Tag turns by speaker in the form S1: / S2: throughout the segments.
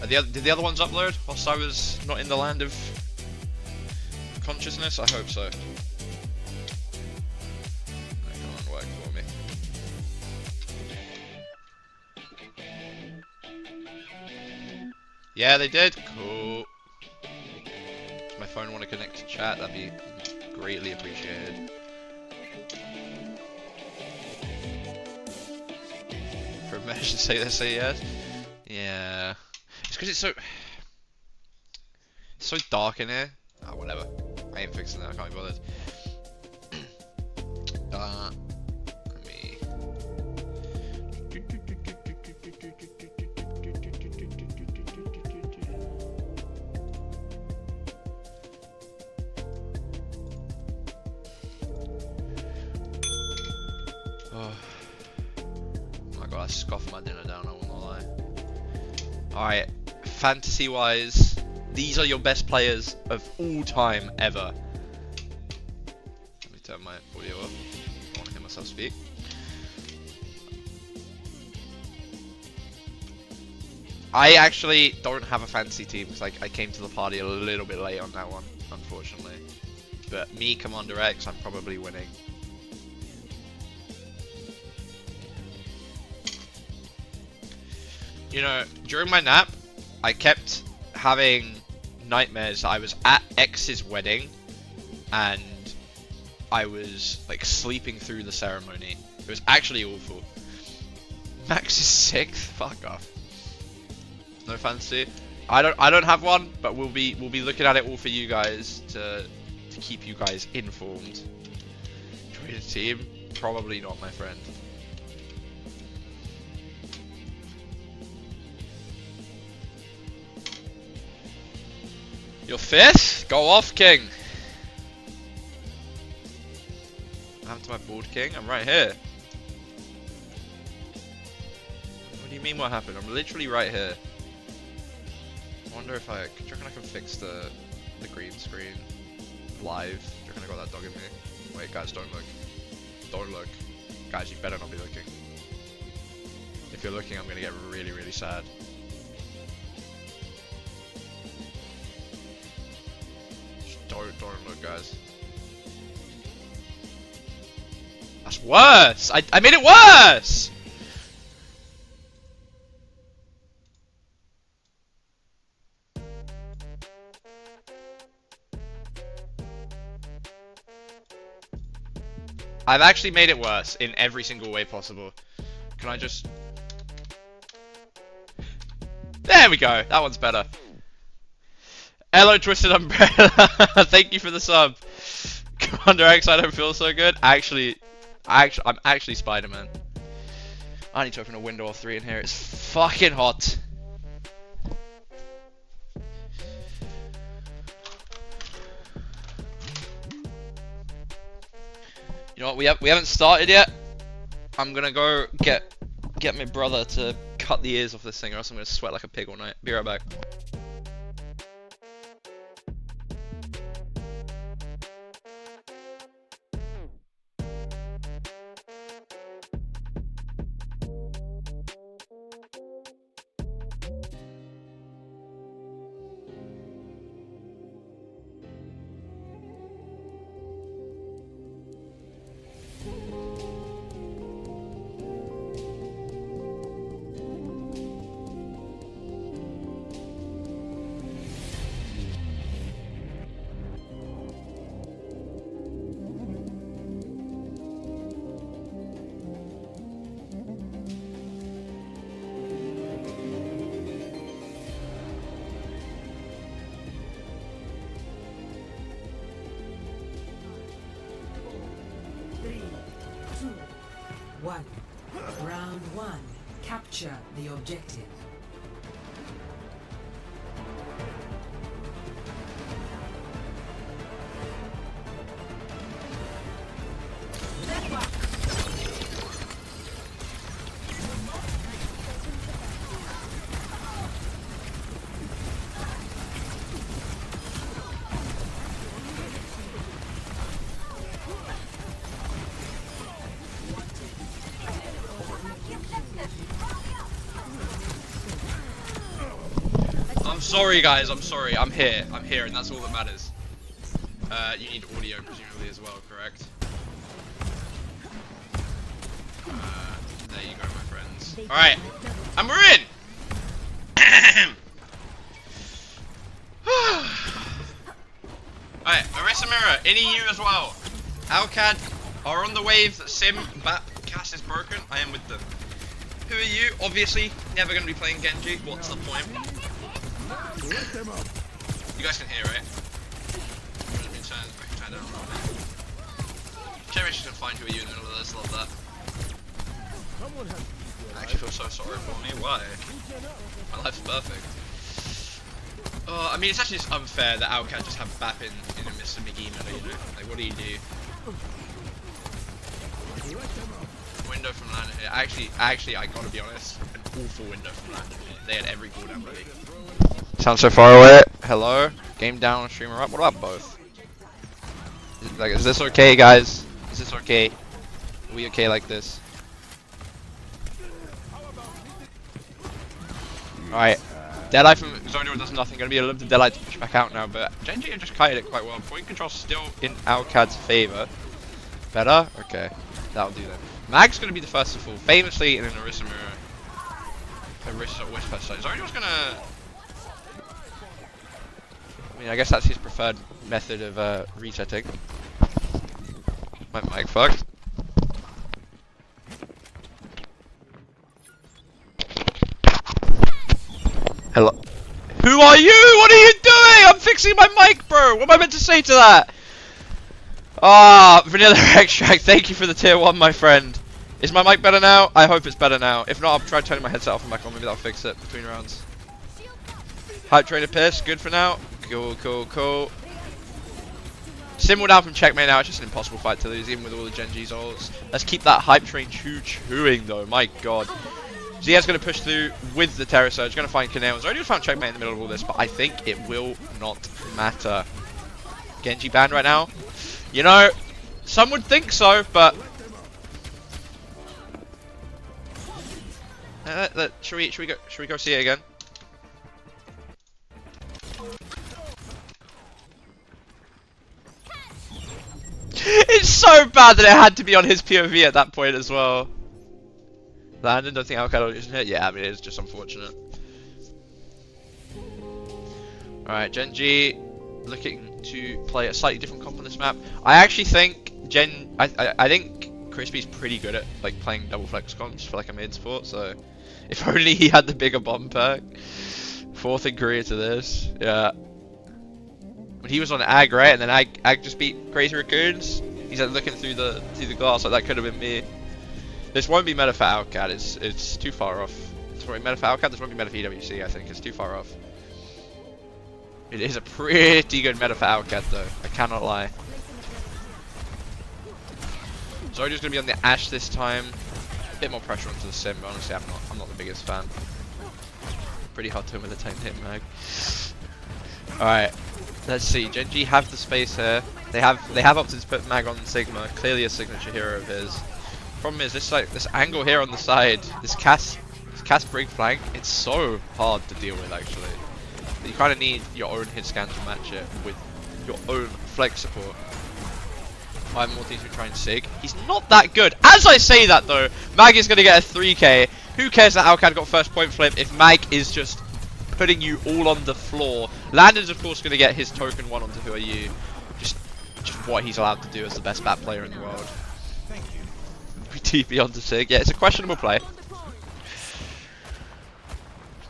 S1: Did the other ones upload whilst I was not in the land of consciousness? I hope so. Come on, work for me. Yeah, they did. Cool. Does my phone want to connect to chat? That'd be greatly appreciated. For a measure to say they say yes. Yeah. It's because it's so dark in here. Ah, whatever. I ain't fixing that. I can't be bothered. Let me. Oh my god, I scoffed my dinner down, I won't lie. Alright, fantasy wise, these are your best players of all time ever. Let me turn my audio up. I want to hear myself speak. I actually don't have a fantasy team because I came to the party a little bit late on that one, unfortunately. But me, Commander X, I'm probably winning. You know, during my nap, I kept having nightmares that I was at X's wedding and I was like sleeping through the ceremony. It was actually awful. Max is 6th. Fuck off. No fantasy. I don't have one, but we'll be looking at it all for you guys to keep you guys informed. Join a team? Probably not, my friend. You're 5th? Go off, King. What happened to my board, King? I'm right here. What do you mean what happened? I'm literally right here. I wonder if do you reckon I can fix the green screen live? Do you reckon I got that dog in me? Wait, guys, don't look. Don't look. Guys, you better not be looking. If you're looking, I'm gonna get really, really sad. Don't look, guys. That's worse! I made it worse! I've actually made it worse in every single way possible. Can I just... There we go! That one's better. Hello, Twisted Umbrella. Thank you for the sub. Commander X, I don't feel so good. I'm actually Spider-Man. I need to open a window or 3 in here. It's fucking hot. You know what? We haven't started yet. I'm gonna go get my brother to cut the ears off this thing, or else I'm gonna sweat like a pig all night. Be right back.
S2: Round 1. Capture the objective.
S1: sorry guys, I'm sorry. I'm here, and that's all that matters. You need audio presumably as well, correct? There you go, my friends. Alright, and we're in! Alright, Orisa Mirror, in EU as well. Alcad are on the wave that Sim Cass is broken. I am with them. Who are you? Obviously, never going to be playing Gen.G. What's the point? You guys can hear, right? I can turn it on. Cherish can find who are you in the middle of this. Love that. I actually feel so sorry for me. Why? My life's perfect. I mean, it's actually just unfair that Alcad just have Bap in a Mr. McGee meta, you know? Like, what do you do? Window from Landon here. Actually, I gotta be honest, an awful window from Landon here. They had every cooldown ready. Sound so far away. Hello? Game down, streamer up. What about both? Is this okay, guys? Is this okay? Are we okay like this? Alright. Deadeye from Zonio does nothing. Gonna be a limited Deadeye to push back out now, but Gen.G just kited it quite well. Point control still in Alcad's favor. Better? Okay. That'll do then. Mag's gonna be the first to fall, famously in an Orisa Mirror. Orisa always first sight. Zonio's gonna... I mean, I guess that's his preferred method of resetting. My mic fucked. Hello. Who are you? What are you doing? I'm fixing my mic, bro. What am I meant to say to that? Ah, Vanilla Extract, thank you for the tier 1, my friend. Is my mic better now? I hope it's better now. If not, I'll try turning my headset off and back on. Maybe that'll fix it between rounds. Hype Trainer Pierce, good for now. Cool. Sim down from checkmate now. It's just an impossible fight to lose, even with all the Gen.G's ults. Let's keep that Hype Train chewing, though. My god. Zia's going to push through with the Terror Surge. Going to find Canales. Already found checkmate in the middle of all this, but I think it will not matter. Gen.G banned right now. You know, some would think so, but... should we go see it again? It's so bad that it had to be on his POV at that point as well. Landon, don't think Alcad isn't hit? Yeah, I mean, it's just unfortunate. Alright, Gen.G looking to play a slightly different comp on this map. I actually think I think Crispy's pretty good at like playing double flex comps for like a mid support, so if only he had the bigger bomb perk. 4th in career to this. Yeah. When he was on Ag, right? And then Ag just beat Crazy Raccoons. He's like looking through the glass like that could have been me. This won't be meta for Alcad, it's too far off. This won't be meta for Alcad, this won't be meta for EWC, I think. It's too far off. It is a pretty good meta for Alcad though, I cannot lie. Zodiac's gonna be on the Ashe this time. A bit more pressure onto the Sim, but honestly I'm not the biggest fan. Pretty hard to win with a 10 hit mag. Alright, let's see. Gen.G have the space here. They have opted to put mag on Sigma, clearly a signature hero of his. Problem is this angle here on the side, this cast brig flank, it's so hard to deal with actually. You kind of need your own hit scan to match it with your own flex support. 5 more teams to try and sig. He's not that good. As I say that though, Mag is going to get a 3k. Who cares that Alcad got first point flip if Mag is just putting you all on the floor. Landon's of course going to get his token 1 onto Who Are You. Just what he's allowed to do as the best bat player in the world. We TP onto Sig. Yeah, it's a questionable play.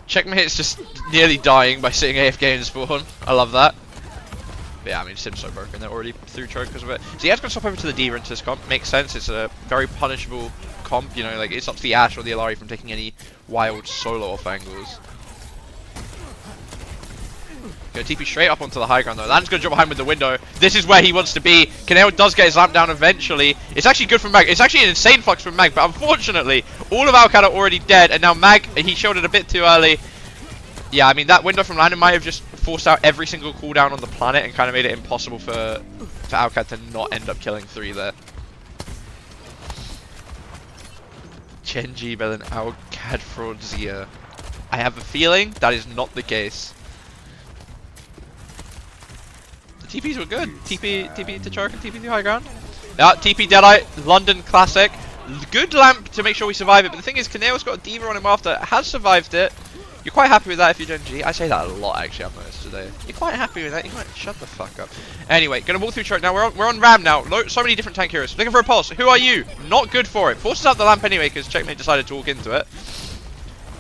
S1: Checkmate's just nearly dying by sitting AFK in spawn. I love that. But yeah, I mean, Sim's so broken. They're already through choke because of it. So he has got to swap over to the D into this comp. Makes sense. It's a very punishable comp. You know, like it stops the Ashe or the Alari from taking any wild solo off angles. Gonna TP straight up onto the high ground though. Landon's gonna jump behind with the window. This is where he wants to be. Kaneo does get his lamp down eventually. It's actually good for Mag. It's actually an insane flux from Mag, but unfortunately, all of Alcad are already dead, and now Mag, he showed it a bit too early. Yeah, I mean, that window from Landon might have just forced out every single cooldown on the planet and kind of made it impossible for Alcad to not end up killing 3 there. Gen.G better than Alcad for Qadsiah. I have a feeling that is not the case. The TPs were good. TP to choke and TP to high ground. Yeah, TP Deadeye, London classic. Good lamp to make sure we survive it. But the thing is, Kaneo's got a diva on him after. Has survived it. You're quite happy with that if you're Gen.G. I say that a lot actually, I've noticed today. You're quite happy with that. You might shut the fuck up. Anyway, gonna walk through choke now. We're on Ram now. So many different tank heroes. Looking for a pulse. Who are you? Not good for it. Forces out the lamp anyway because Checkmate decided to walk into it.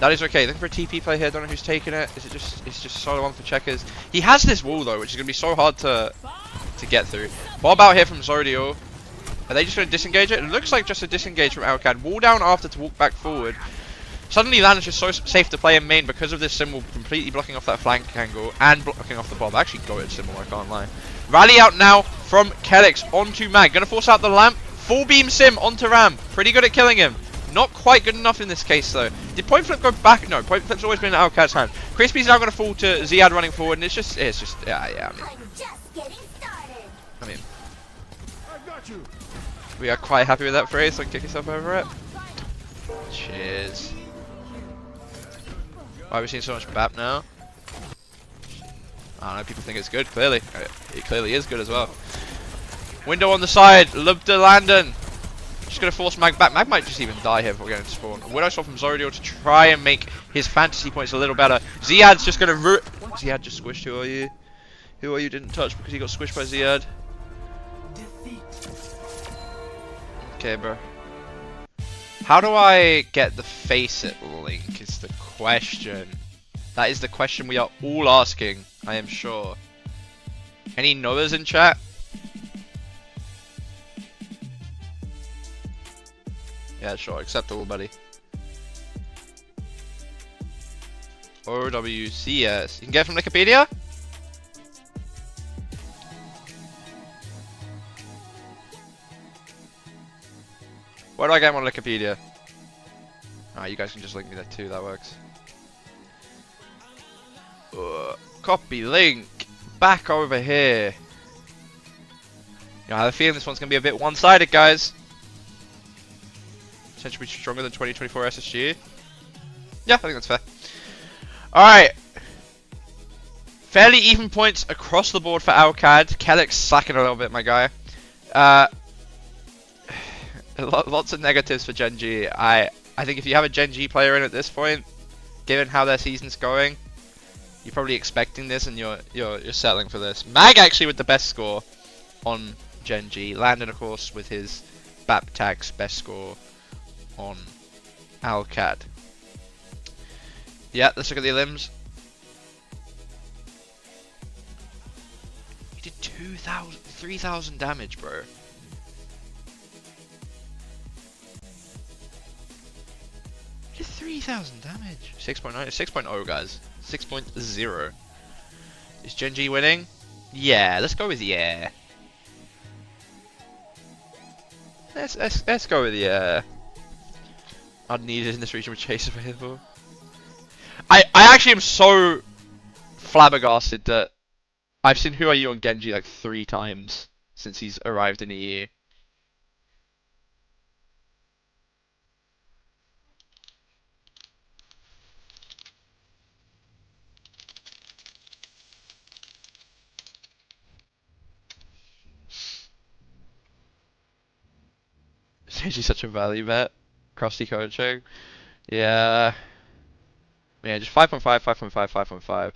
S1: That is okay. Looking for a TP play here. Don't know who's taking it. Is it just? It's just solo on for checkers. He has this wall though, which is gonna be so hard to get through. Bob out here from Zodio. Are they just gonna disengage it? It looks like just a disengage from Alcad. Wall down after to walk back forward. Suddenly Lan is just so safe to play in main because of this symbol completely blocking off that flank angle and blocking off the Bob. Actually goated symbol, I can't lie. Rally out now from Kelix onto Mag. Gonna force out the lamp. Full beam sim onto Ram. Pretty good at killing him. Not quite good enough in this case though. Did point flip go back? No, point flip's always been in Alcad's hand. Crispy's now gonna fall to Ziad running forward and it's just yeah, I mean we are quite happy with that phrase, so kick yourself over it. Cheers. Why are we seeing so much BAP now? I don't know, people think it's good, clearly. It clearly is good as well. Window on the side, Lubda Landon. Just gonna force Mag back. Mag might just even die here before getting to spawn. Widow swap from Zodio to try and make his fantasy points a little better. Ziad's just gonna Ziad just squished, who are you? Who are you didn't touch because he got squished by Ziad? Okay, bro. How do I get the Faceit link is the question. That is the question we are all asking, I am sure. Any knowers in chat? Yeah, sure, acceptable, buddy. OWCS. You can get it from Wikipedia? Where do I get them on Wikipedia? Ah, you guys can just link me there too, that works. Copy link. Back over here. Yeah, I have a feeling this one's going to be a bit one-sided, guys. Potentially stronger than 2024 SSG. Yeah, I think that's fair. Alright. Fairly even points across the board for Alcad. Kelix slacking a little bit, my guy. Lots of negatives for Gen.G. I think if you have a Gen.G player in at this point, given how their season's going, you're probably expecting this and you're settling for this. Mag actually with the best score on Gen.G. Landon, of course, with his BAP tags best score on Alcad. Yeah, let's look at the limbs. He did 3,000 damage, bro. He did 3,000 damage. 6.9, 6.0, guys. 6.0. Is Gen.G winning? Yeah, let's go with yeah. Let's go with yeah. Unneeded in this region with Chase available. I actually am so flabbergasted that I've seen Who Are You on Gen.G like 3 times since he's arrived in a year. Genji's such a value bet. Crusty coaching. Yeah. Yeah, just 5.5, 5.5, 5.5. I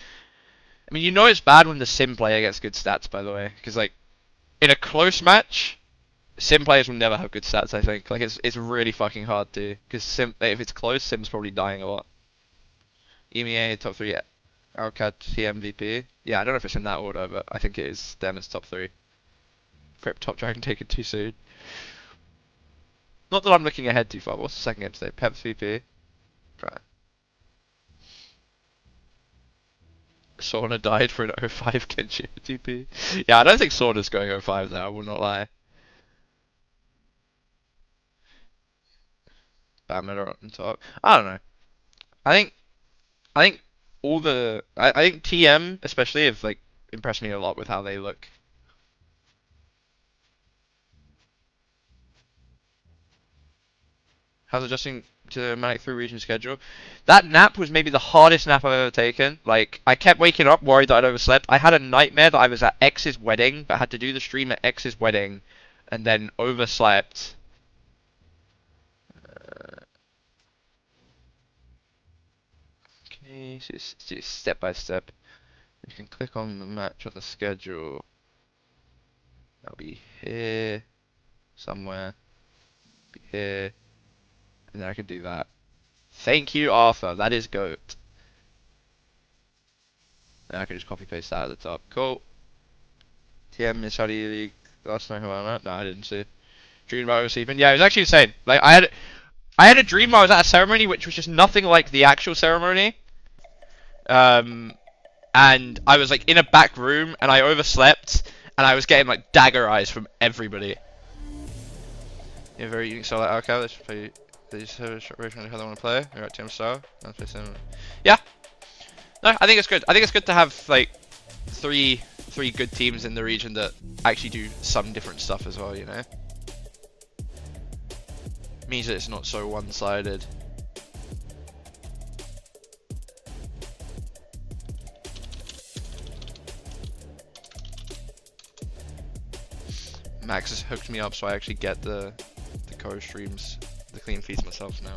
S1: mean, you know it's bad when the sim player gets good stats, by the way. Because, like, in a close match, sim players will never have good stats, I think. Like, it's really fucking hard to. Because if it's close, sim's probably dying a lot. EMEA top 3, yeah. Alcad TMVP. Yeah, I don't know if it's in that order, but I think it is them as top 3. Prep top dragon taken too soon. Not that I'm looking ahead too far, but what's the second game today? Peps VP. Right. Sauna died for an 05 Genji TP. Yeah, I don't think Sauna's going 05 though, I will not lie. Batman on top. I don't know. I think I think TM especially have like impressed me a lot with how they look. How's adjusting to Manic 3 region schedule. That nap was maybe the hardest nap I've ever taken. Like, I kept waking up worried that I'd overslept. I had a nightmare that I was at X's wedding, but had to do the stream at X's wedding, and then overslept. Okay, so it's just step by step. You can click on the match on the schedule. That'll be here, somewhere, be here, and then I can do that. Thank you, Arthur. That is GOAT. And I can just copy paste that at the top. Cool. TM is Saudi League last night. Who I No, I didn't see. Dream about receiving. Yeah, it was actually insane. Like I had a dream I was at a ceremony which was just nothing like the actual ceremony. And I was like in a back room and I overslept and I was getting like dagger eyes from everybody. Yeah, very unique style. Like, okay, let's play. These how they want to play. Alright, team style. Yeah. No, I think it's good. I think it's good to have like three good teams in the region that actually do some different stuff as well, you know? Means that it's not so one-sided. Max has hooked me up so I actually get the co-streams, the clean feeds myself now.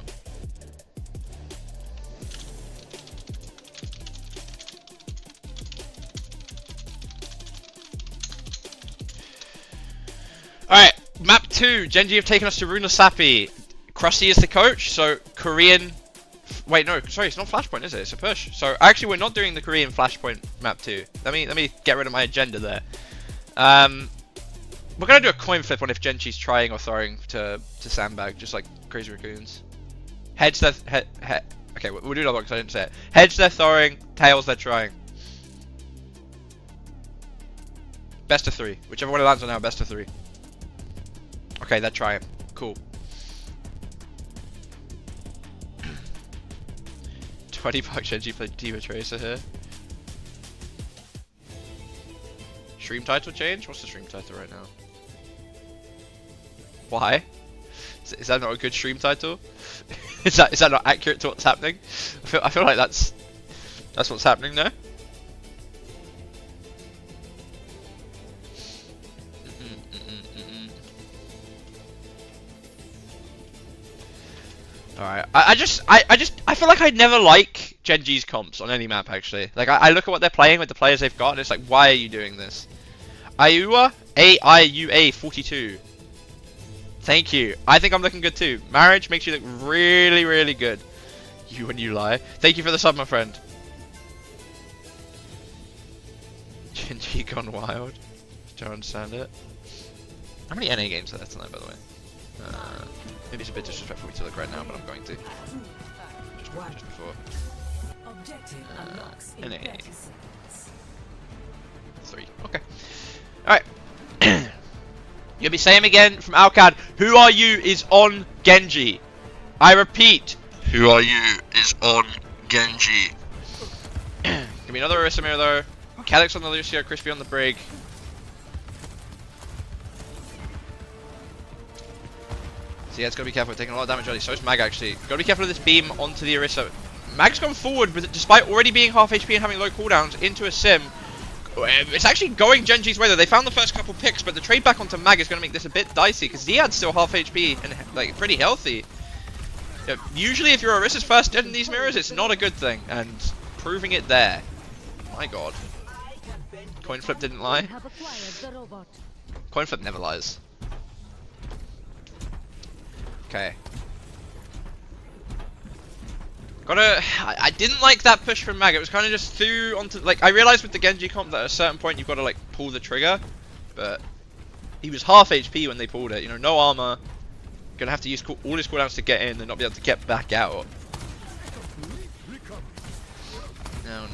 S1: Alright, map 2. Gen.G have taken us to Runasapi. Krusty is the coach, so Korean... Wait, no, sorry, it's not Flashpoint, is it? It's a push. So, actually, we're not doing the Korean Flashpoint map 2. Let me get rid of my agenda there. We're gonna do a coin flip on if Gen.G's trying or throwing to sandbag, just like Crazy Raccoons. Heads they're... okay, we'll do another one because I didn't say it. Heads they're throwing, tails they're trying. Best of 3. Whichever one it lands on now, best of 3. Okay, they're trying. Cool. 20 bucks Gen.G played Diva Tracer here. Stream title change? What's the stream title right now? Why? Is that not a good stream title? is that not accurate to what's happening? I feel like that's what's happening there. Alright, I feel like I never like Gen.G's comps on any map actually. Like I look at what they're playing with the players they've got and it's like, why are you doing this? Ayua, AIUA 42. Thank you. I think I'm looking good too. Marriage makes you look really, really good. You and you lie. Thank you for the sub, my friend. Gen.G gone wild. Don't understand it. How many NA games are there tonight, by the way? Maybe it's a bit disrespectful for me to look right now, but I'm going to. Just before. NA. 3. Okay. Alright. You'll be saying again from Alcad, who are you is on Gen.G. I repeat, who are you is on Gen.G. Give me another Orisa mirror though. Calyx on the Lucio, Crispy on the Brig. So yeah, it's gotta be careful, we're taking a lot of damage early. So is Mag actually. Gotta be careful of this beam onto the Orisa. Mag's gone forward, but despite already being half HP and having low cooldowns, into a sim. It's actually going Gen.G's way though. They found the first couple picks, but the trade back onto Mag is going to make this a bit dicey because Ziad's still half HP and like pretty healthy. Usually if you're Orisa's first dead in these mirrors, it's not a good thing, and proving it there. My god. Coin flip didn't lie. Coin flip never lies. Okay. I didn't like that push from Mag. It was kind of just through onto, like, I realized with the Gen.G comp that at a certain point you've got to like pull the trigger, but he was half HP when they pulled it. You know, no armor. Gonna have to use all his cooldowns to get in and not be able to get back out. No.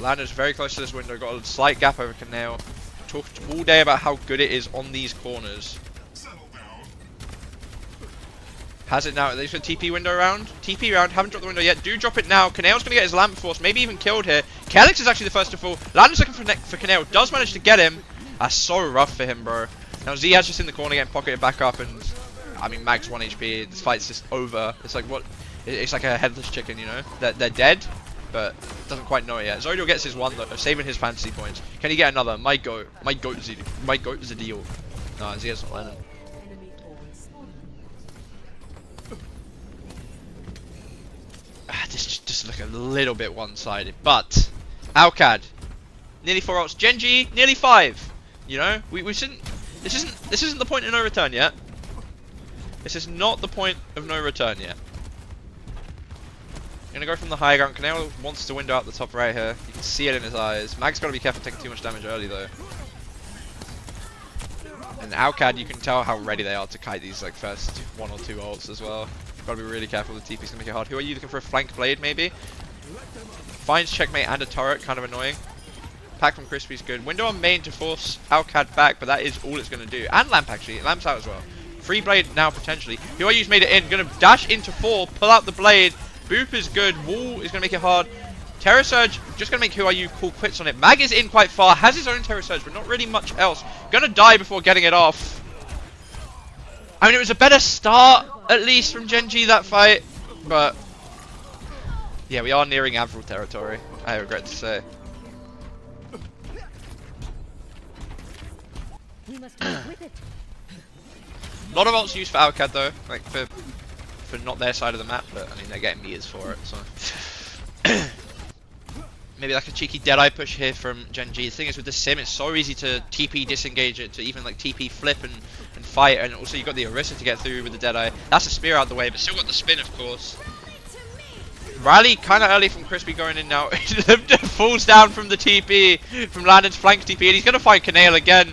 S1: Lander's very close to this window. Got a slight gap over Canal. Talked all day about how good it is on these corners. Has it now, at least for TP window round. TP round, haven't dropped the window yet. Do drop it now. Canale's going to get his lamp force, maybe even killed here. Calyx is actually the first to fall. Lander's looking for Canale. Does manage to get him. That's so rough for him, bro. Now Ziad's just in the corner getting pocketed back up, and I mean, Mag's 1 HP. This fight's just over. It's like, what? It's like a headless chicken, you know? They're dead, but doesn't quite know it yet. Zodiel gets his one though, saving his fantasy points. Can he get another? My goat Zadil. No, Zia's not landing. This just look a little bit one-sided, but Alcad, nearly 4 ults. Gen.G, nearly 5. You know, we've seen. This isn't the point of no return yet. This is not the point of no return yet. Gonna go from the high ground. Qadsiah wants to window out the top right here. You can see it in his eyes. Mag's gotta be careful taking too much damage early though. And Alcad, you can tell how ready they are to kite these like first 1 or 2 ults as well. Gotta be really careful. The TP's gonna make it hard. Who are you looking for? A flank blade maybe? Finds checkmate and a turret, kind of annoying. Pack from Crispy's good. Window on main to force Alcad back, but that is all it's gonna do. And Lamp actually. Lamp's out as well. Free blade now potentially. Who are you's made it in. Gonna dash into 4, pull out the blade. Boop is good. Wall is gonna make it hard. Terror Surge, just gonna make Who Are You call quits on it. Mag is in quite far, has his own Terror Surge, but not really much else. Gonna die before getting it off. I mean, it was a better start, at least, from Gen.G that fight, but yeah, we are nearing Avril territory, I regret to say.
S3: We must work with it.
S1: A lot of ults used for Alcad though, like for not their side of the map, but I mean, they're getting meters for it, so. Maybe like a cheeky Deadeye push here from Gen.G. The thing is with the sim, it's so easy to TP disengage it, to even like TP flip and fight, and also you've got the Orisa to get through with the Deadeye. That's a spear out the way, but still got the spin of course. Rally kind of early from Crispy going in now. Falls down from the TP, from Landon's flank TP, and he's going to find Qadsiah again.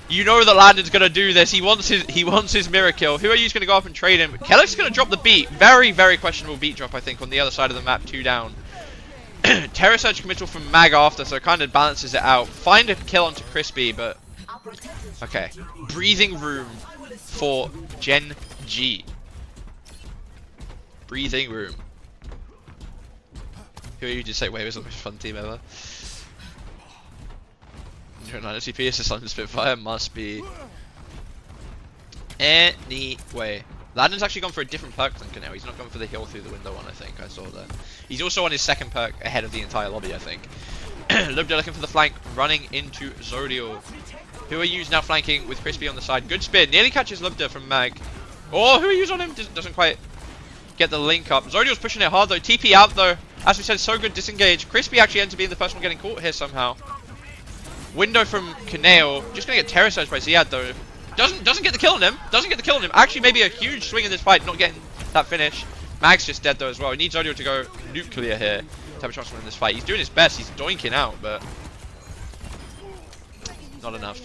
S1: You know that Landon's going to do this. He wants his mirror kill. Who are you going to go up and trade him? Kellick's going to drop the beat. Very, very questionable beat drop, I think, on the other side of the map, 2 down. Terror Surge committal from Mag after, so it kind of balances it out. Find a kill onto Crispy, but okay. Breathing room for Gen.G. Breathing room. Who are you to say, wait, it was the most fun team ever? 9 CP is just on the Spitfire, must be. Anyway. Landon's actually gone for a different perk than Qadsiah. He's not gone for the heal through the window one, I think. I saw that. He's also on his second perk ahead of the entire lobby, I think. Lubda looking for the flank, running into Zodiel. Who are you now flanking with Crispy on the side? Good spin. Nearly catches Lubda from Mag. Oh, who are you on him? Doesn't quite get the link up. Zodiel's pushing it hard though. TP out though. As we said, so good disengage. Crispy actually ends up being the first one getting caught here somehow. Window from Qadsiah. Just gonna get Terror Surge by Ziad though. Doesn't get the kill on him. Doesn't get the kill on him. Actually, maybe a huge swing in this fight, not getting that finish. Mag's just dead though as well. He needs Zodiel to go nuclear here to have a chance to win this fight. He's doing his best. He's doinking out, but not enough.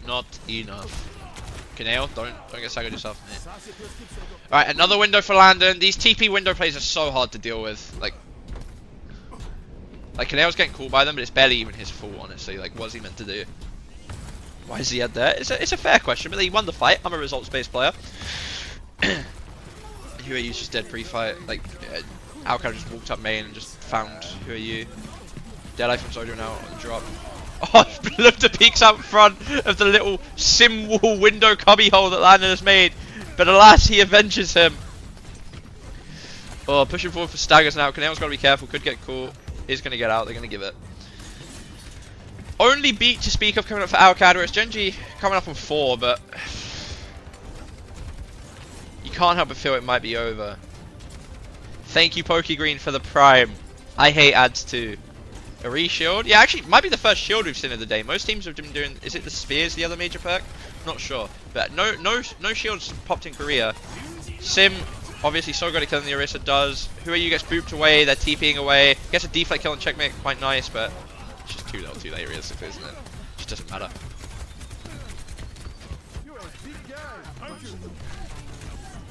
S1: Not enough. Qadsiah, don't get staggered yourself. Alright, another window for Landon. These TP window plays are so hard to deal with. Like Qadsiah's getting caught by them, but it's barely even his fault, honestly. Like, what's he meant to do? Why is he at there? It's a fair question, but he won the fight. I'm a results-based player. Who are you just dead pre-fight? Like, Alcad just walked up main and just found Who Are You. Deadeye from Zodiel now on the drop. Oh, Lubda peeks out in front of the little sim wall window cubby hole that Landon has made. But alas, he avenges him. Oh, pushing forward for staggers now. Qadsiah's got to be careful. Could get caught. Is going to get out. They're going to give it. Only beat to speak of coming up for Alcad, whereas Gen.G coming up on 4, but you can't help but feel it might be over. Thank you, Pokegreen, for the Prime. I hate ads too. A re-shield? Yeah, actually, might be the first shield we've seen of the day. Most teams have been doing. Is it the Spears, the other major perk? Not sure, but no shields popped in Korea. Sim, obviously, so good at killing the Orisa does. Who are you gets booped away? They're TPing away. Gets a deflect kill and checkmate, quite nice, but it's just too late realistically, isn't it? Just doesn't matter.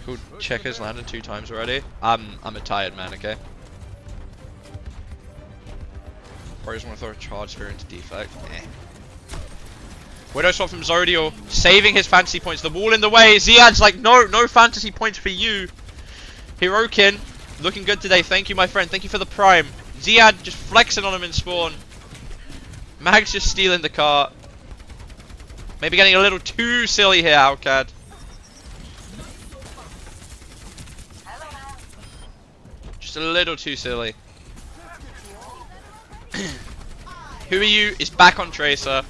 S1: Cool. Checkers landed 2 times already. I'm a tired man, okay? Or just want to throw a charge sphere into deflect. Eh. Widow swap from Zodiel, saving his fantasy points. The wall in the way. Ziad's like, no fantasy points for you. Hirokin, looking good today. Thank you, my friend. Thank you for the Prime. Ziad just flexing on him in spawn. Mag's just stealing the cart. Maybe getting a little too silly here, Alcad. Just a little too silly. Who are you? Is back on Tracer.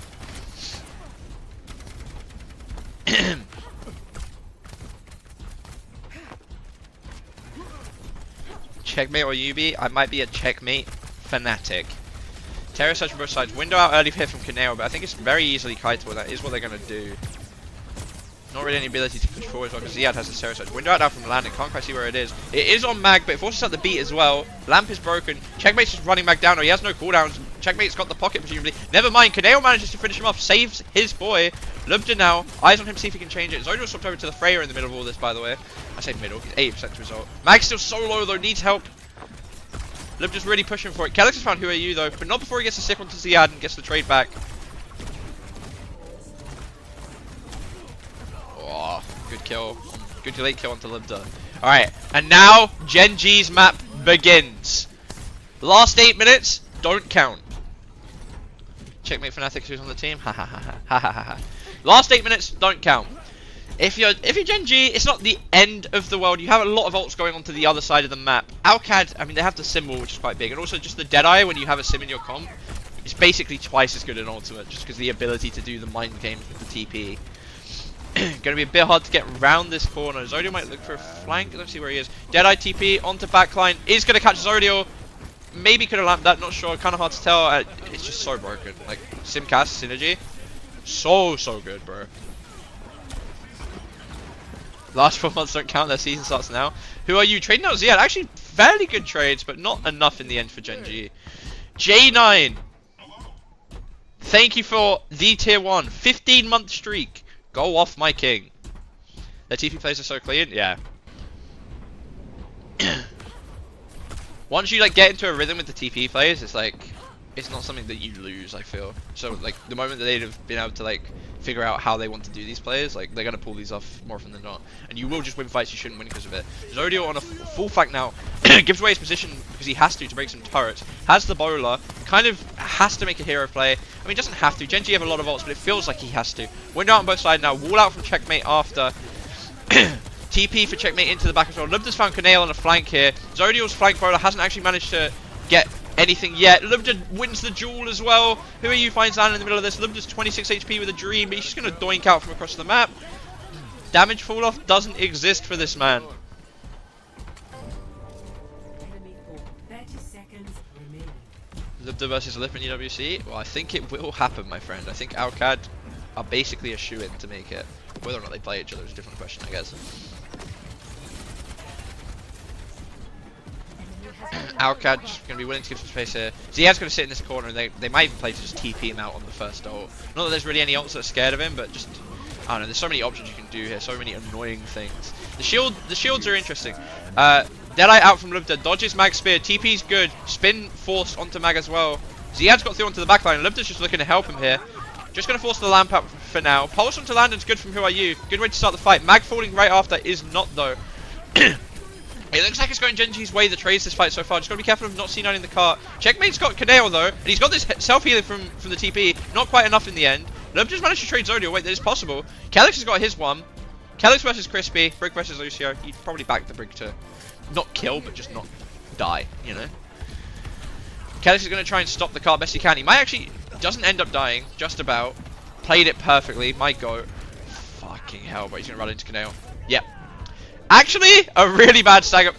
S1: Checkmate or Yubi? I might be a checkmate fanatic. Terror search from both sides. Window out early here from Kaneo, but I think it's very easily kiteable. That is what they're going to do. Not really any ability to push forward as well, because Ziad has a Terror search. Window out now from Landon. Can't quite see where it is. It is on Mag, but it forces out the beat as well. Lamp is broken. Checkmate's just running Mag down. Or he has no cooldowns. Checkmate's got the pocket, presumably. Never mind. Kaneo manages to finish him off. Saves his boy. Lubda now. Eyes on him, see if he can change it. Zodiac swapped over to the Freya in the middle of all this, by the way. I say middle. He's 80% result. Mag's still so low, though. Needs help. Lubda's really pushing for it. Kelix has found Who Are You, though. But not before he gets the sick onto Ziad and gets the trade back. Oh, good kill. Good late kill onto Lubda. Alright, and now Gen.G's map begins. Last 8 minutes, don't count. Checkmate Fanatics who's on the team. Ha ha ha ha ha ha ha. Last 8 minutes, don't count. If you're Gen.G, it's not the end of the world. You have a lot of ults going on to the other side of the map. Alcad, I mean, they have the symbol, which is quite big, and also just the Deadeye when you have a sim in your comp. It's basically twice as good an ultimate, just because the ability to do the mind games with the TP. Gonna be a bit hard to get around this corner. Zodiac might look for a flank. Let's see where he is. Deadeye TP onto backline. Is gonna catch Zodiac. Maybe could have lamped that. Not sure. Kind of hard to tell. It's just so broken. Like Simcast synergy, so good, bro. Last 4 months don't count. Their season starts now. Who are you? Trading out Ziad. Actually, fairly good trades, but not enough in the end for Gen.G. J9. Thank you for the tier 1. 15-month streak. Go off, my king. Their TP plays are so clean. Yeah. Once you like get into a rhythm with the TP plays, it's like it's not something that you lose. I feel so like the moment that they'd have been able to like figure out how they want to do these plays, like they're gonna pull these off more often than not, and you will just win fights you shouldn't win because of it. Zodiac on a full flank now gives away his position because he has to break some turrets. Has the bowler, kind of has to make a hero play. I mean, doesn't have to. Gen.G have a lot of ults, but it feels like he has to. Window out on both sides now. Wall out from Checkmate after. TP for Checkmate into the back as well. Lubda's found Kanale on a flank here. Zodiac's flank bowler hasn't actually managed to get anything yet. Lubda wins the duel as well. Who Are You finds Lan in the middle of this. Lubda's 26 HP with a dream, but he's just going to doink out from across the map. Damage fall off doesn't exist for this man.
S2: 30 seconds remaining.
S1: Lubda versus Lip in OWC? Well, I think it will happen, my friend. I think Alcad are basically a shoe-in to make it. Whether or not they play each other is a different question, I guess. Alcad's going to be willing to give some space here. Ziad's going to sit in this corner, and they might even play to just TP him out on the first ult. Not that there's really any ults that are scared of him, but just, I don't know, there's so many options you can do here, so many annoying things. The shields are interesting. Deadeye out from Lubda, dodges Mag Spear, TP's good, spin force onto Mag as well. Ziad's got through onto the backline, Lubda's just looking to help him here. Just going to force the lamp out for now. Pulse onto Landon's good from Who Are You. Good way to start the fight. Mag falling right after is not, though. It looks like it's going Gen.G's way, the trades this fight so far. Just got to be careful of not C9 in the cart. Checkmate's got Kaneo, though, and he's got this self-healing from the TP. Not quite enough in the end. Lub just managed to trade Zodiac. Wait, that is possible. Kelix has got his one. Kelix versus Crispy. Brig versus Lucio. He'd probably back the Brig to not kill, but just not die, you know? Kelix is going to try and stop the cart best he can. He might actually... Doesn't end up dying, just about. Played it perfectly, might go. Fucking hell, but he's gonna run into Kaneo. Yep. Actually, a really bad stagger.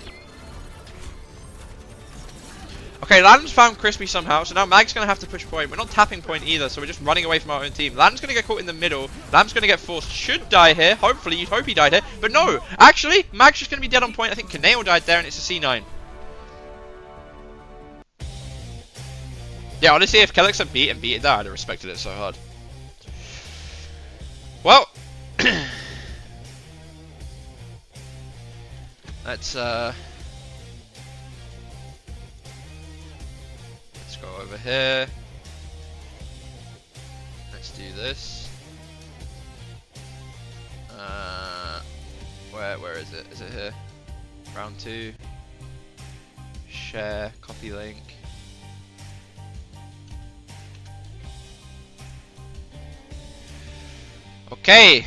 S1: Okay, Landon's found Crispy somehow, so now Mag's gonna have to push point. We're not tapping point either, so we're just running away from our own team. Landon's gonna get caught in the middle. Lamp's gonna get forced. Should die here. Hopefully, you'd hope he died here. But no, actually, Mag's just gonna be dead on point. I think Kaneo died there, and it's a C9. Yeah, honestly, if Kelix had beaten that, I'd have respected it so hard. Well, let's go over here. Let's do this. Where is it? Is it here? Round 2. Share, copy link. Okay,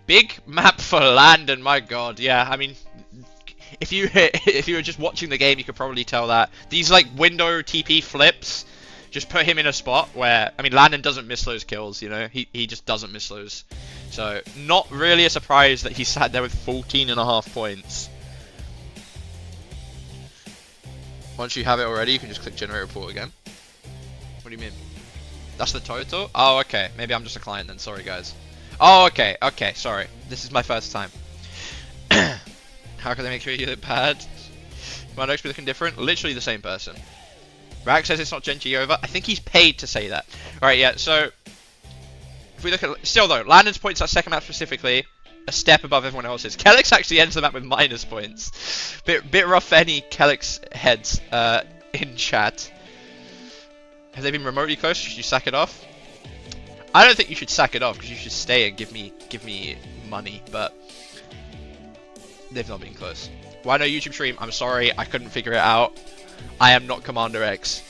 S1: big map for Landon, my god. Yeah, I mean, if you were just watching the game, you could probably tell that these like window TP flips just put him in a spot where, I mean, Landon doesn't miss those kills, you know, he just doesn't miss those. So not really a surprise that he sat there with 14.5 points. Once you have it already, you can just click generate report again. What do you mean? That's the total? Oh, okay. Maybe I'm just a client then. Sorry, guys. Oh, okay. Okay, sorry. This is my first time. How can they make sure you look bad? My notes be looking different? Literally the same person. Rack says it's not Gen.G over. I think he's paid to say that. Alright, yeah, so... If we look at... Still, though, Landon's points that second map specifically, a step above everyone else's. Kellex actually ends the map with minus points. Bit rough for any Kellex heads in chat. Have they been remotely close? Should you sack it off? I don't think you should sack it off, because you should stay and give me money, but... They've not been close. Why no YouTube stream? I'm sorry, I couldn't figure it out. I am not Commander X.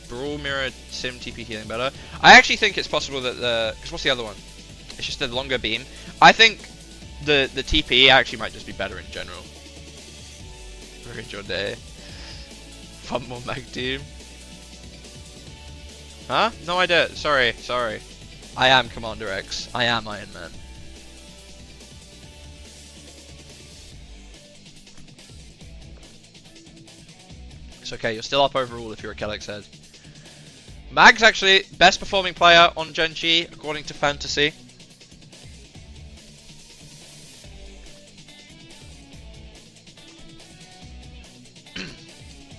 S1: Brawl, Mirror, Sim, TP healing better. I actually think it's possible that the... Because what's the other one? It's just the longer beam. I think the TP actually might just be better in general. Ruined your day. Fumble Mag team. Huh? No idea. Sorry. I am Commander X. I am Iron Man. It's okay, you're still up overall if you're a Kellex head. Mag's actually best performing player on Gen.G according to Fantasy.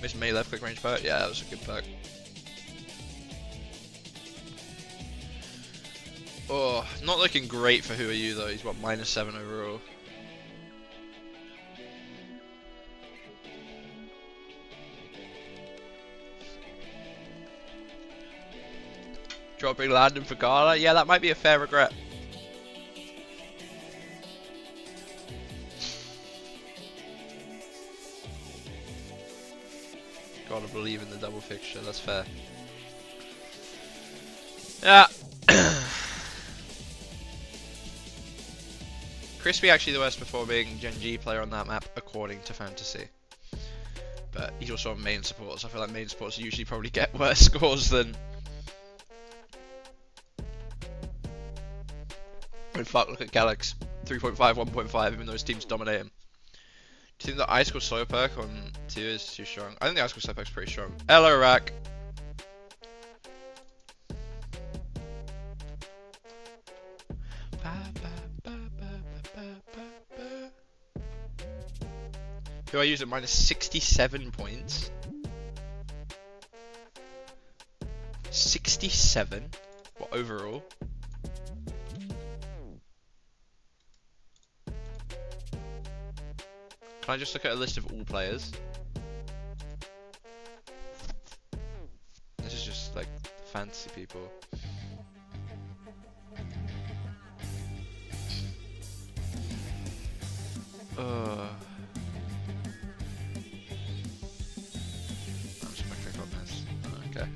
S1: Miss May left click range perk? Yeah, that was a good perk. Oh, not looking great for Who Are You though. He's what, -7 overall. Dropping Landon for Gala? Yeah, that might be a fair regret. Gotta believe in the double fixture, that's fair. Yeah. Crispy actually the worst performing Gen.G player on that map according to Fantasy. But he's also on main support, so I feel like main supports usually probably get worse scores than... Oh fuck, look at Kellex. 3.5, 1.5, even though his teams dominate him. Do you think the Ice Cold Slow perk on 2 is too strong? I think the Ice Cold Slow perk is pretty strong. Hello, Rack. Who I use at -67 points. 67? What, overall? Can I just look at a list of all players? This is just like fantasy people. I'm just gonna click on this. Okay.